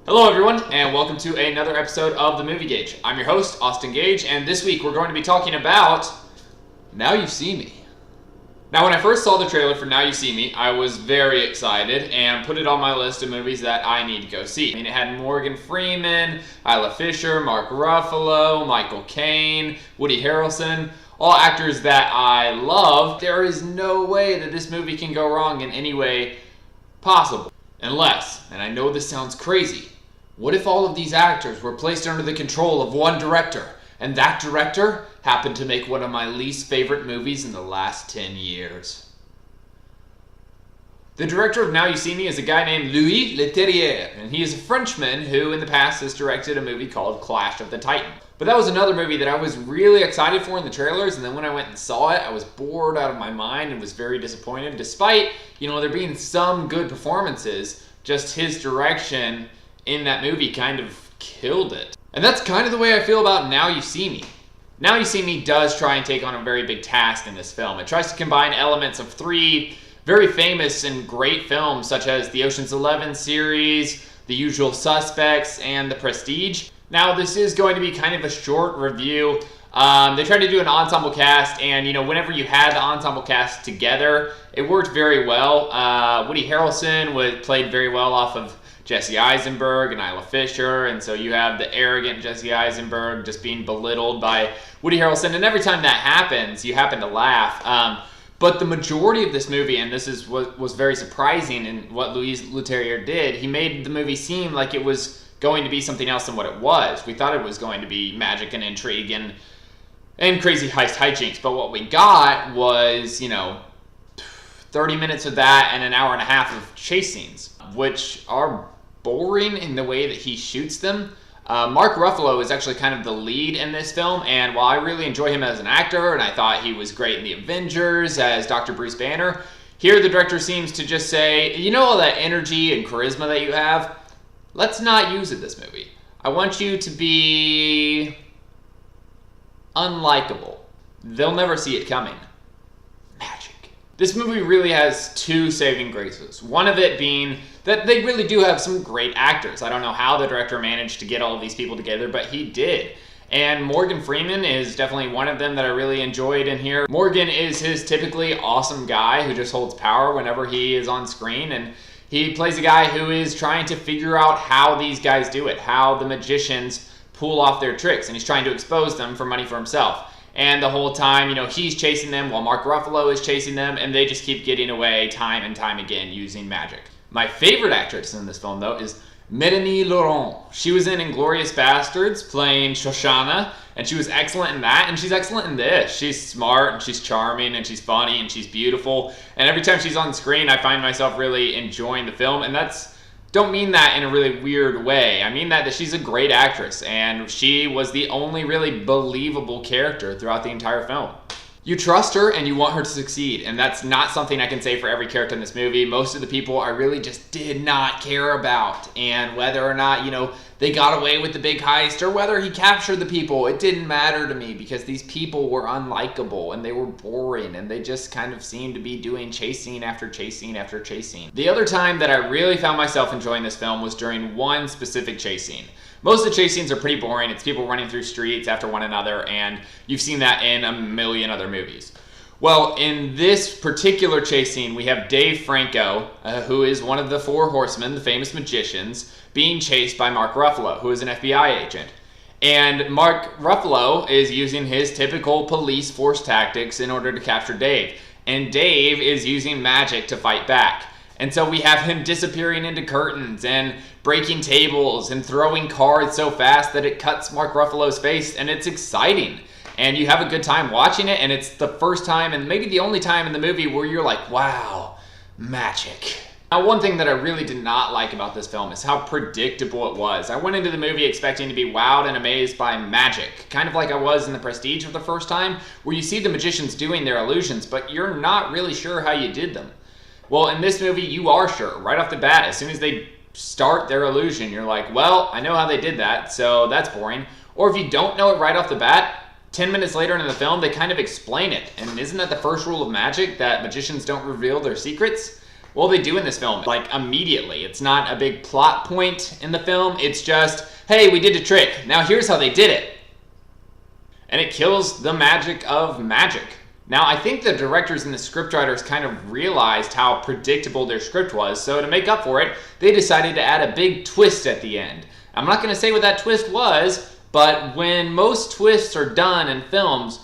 Hello everyone, and welcome to another episode of the Movie Gage. I'm your host, Austin Gage, and this week we're going to be talking about Now You See Me. Now, when I first saw the trailer for Now You See Me, I was very excited and put it on my list of movies that I need to go see. I mean, it had Morgan Freeman, Isla Fisher, Mark Ruffalo, Michael Caine, Woody Harrelson, all actors that I love. There is no way that this movie can go wrong in any way possible. Unless, and I know this sounds crazy, what if all of these actors were placed under the control of one director, and that director happened to make one of my least favorite movies in the last 10 years? The director of Now You See Me is a guy named Louis Leterrier, and he is a Frenchman who in the past has directed a movie called Clash of the Titans. But that was another movie that I was really excited for in the trailers, and then when I went and saw it, I was bored out of my mind and was very disappointed. Despite, there being some good performances, just his direction in that movie kind of killed it. And that's kind of the way I feel about Now You See Me. Now You See Me does try and take on a very big task in this film. It tries to combine elements of three very famous and great films, such as the Ocean's 11 series, The Usual Suspects, and The Prestige. Now, this is going to be kind of a short review. They tried to do an ensemble cast, and whenever you had the ensemble cast together, it worked very well. Woody Harrelson played very well off of Jesse Eisenberg and Isla Fisher, and so you have the arrogant Jesse Eisenberg just being belittled by Woody Harrelson, and every time that happens, you happen to laugh. But the majority of this movie, and this is what was very surprising in what Louis Leterrier did, he made the movie seem like it was going to be something else than what it was. We thought it was going to be magic and intrigue and crazy heist hijinks, but what we got was, 30 minutes of that and an hour and a half of chase scenes, which are boring in the way that he shoots them. Mark Ruffalo is actually kind of the lead in this film, and while I really enjoy him as an actor, and I thought he was great in The Avengers as Dr. Bruce Banner, here the director seems to just say, all that energy and charisma that you have, let's not use it this movie. I want you to be unlikable. They'll never see it coming. Magic. This movie really has two saving graces. One of it being that they really do have some great actors. I don't know how the director managed to get all of these people together, but he did. And Morgan Freeman is definitely one of them that I really enjoyed in here. Morgan is his typically awesome guy who just holds power whenever he is on screen, and he plays a guy who is trying to figure out how these guys do it, how the magicians pull off their tricks, and he's trying to expose them for money for himself. And the whole time, he's chasing them while Mark Ruffalo is chasing them, and they just keep getting away time and time again using magic. My favorite actress in this film, though, is Mélanie Laurent. She was in Inglourious Basterds playing Shoshana, and she was excellent in that, and she's excellent in this. She's smart, and she's charming, and she's funny, and she's beautiful, and every time she's on screen, I find myself really enjoying the film, and don't mean that in a really weird way. I mean that she's a great actress, and she was the only really believable character throughout the entire film. You trust her and you want her to succeed, and that's not something I can say for every character in this movie. Most of the people I really just did not care about, and whether or not, they got away with the big heist or whether he captured the people, it didn't matter to me because these people were unlikable and they were boring and they just kind of seemed to be doing chase scene after chase scene after chase scene. The other time that I really found myself enjoying this film was during one specific chase scene. Most of the chase scenes are pretty boring. It's people running through streets after one another, and you've seen that in a million other movies. Well, in this particular chase scene, we have Dave Franco, who is one of the Four Horsemen, the famous magicians, being chased by Mark Ruffalo, who is an FBI agent. And Mark Ruffalo is using his typical police force tactics in order to capture Dave. And Dave is using magic to fight back. And so we have him disappearing into curtains and breaking tables and throwing cards so fast that it cuts Mark Ruffalo's face, and it's exciting. And you have a good time watching it, and it's the first time and maybe the only time in the movie where you're like, wow, magic. Now, one thing that I really did not like about this film is how predictable it was. I went into the movie expecting to be wowed and amazed by magic, kind of like I was in The Prestige for the first time, where you see the magicians doing their illusions, but you're not really sure how you did them. Well, in this movie, you are sure. Right off the bat, as soon as they start their illusion, you're like, well, I know how they did that, so that's boring. Or if you don't know it right off the bat, 10 minutes later in the film, they kind of explain it. And isn't that the first rule of magic, that magicians don't reveal their secrets? Well, they do in this film, like immediately. It's not a big plot point in the film. It's just, hey, we did a trick. Now here's how they did it. And it kills the magic of magic. Now, I think the directors and the scriptwriters kind of realized how predictable their script was, so to make up for it, they decided to add a big twist at the end. I'm not going to say what that twist was, but when most twists are done in films,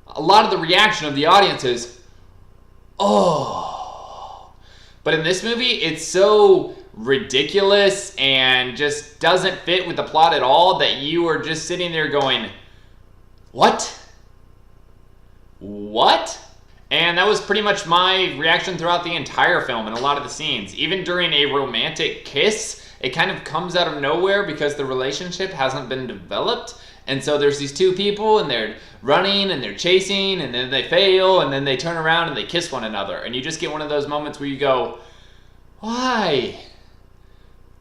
a lot of the reaction of the audience is, oh. But in this movie, it's so ridiculous and just doesn't fit with the plot at all that you are just sitting there going, what? What? And that was pretty much my reaction throughout the entire film and a lot of the scenes. Even during a romantic kiss, it kind of comes out of nowhere because the relationship hasn't been developed. And so there's these two people and they're running and they're chasing and then they fail and then they turn around and they kiss one another. And you just get one of those moments where you go, why?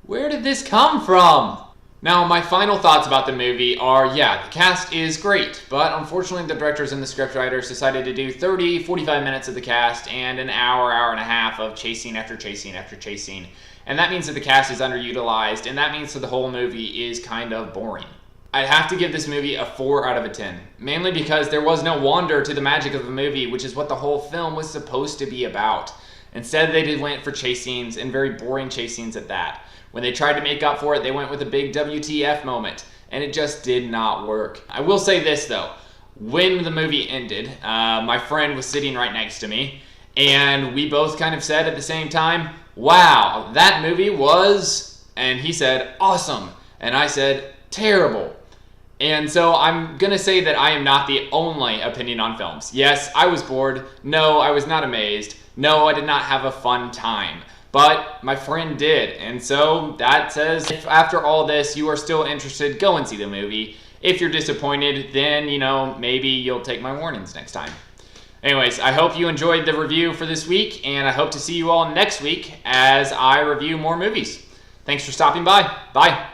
Where did this come from? Now, my final thoughts about the movie are, yeah, the cast is great, but unfortunately the directors and the scriptwriters decided to do 30, 45 minutes of the cast and an hour, hour and a half of chasing after chasing after chasing. And that means that the cast is underutilized, and that means that the whole movie is kind of boring. I'd have to give this movie a 4 out of a 10, mainly because there was no wonder to the magic of the movie, which is what the whole film was supposed to be about. Instead, they went for chase scenes, and very boring chase scenes at that. When they tried to make up for it, they went with a big WTF moment, and it just did not work. I will say this, though. When the movie ended, my friend was sitting right next to me, and we both kind of said at the same time, wow, that movie was, and he said, awesome, and I said, terrible. And so I'm going to say that I am not the only opinion on films. Yes, I was bored. No, I was not amazed. No, I did not have a fun time. But my friend did, and so that says if after all this you are still interested, go and see the movie. If you're disappointed, then, maybe you'll take my warnings next time. Anyways, I hope you enjoyed the review for this week, and I hope to see you all next week as I review more movies. Thanks for stopping by. Bye.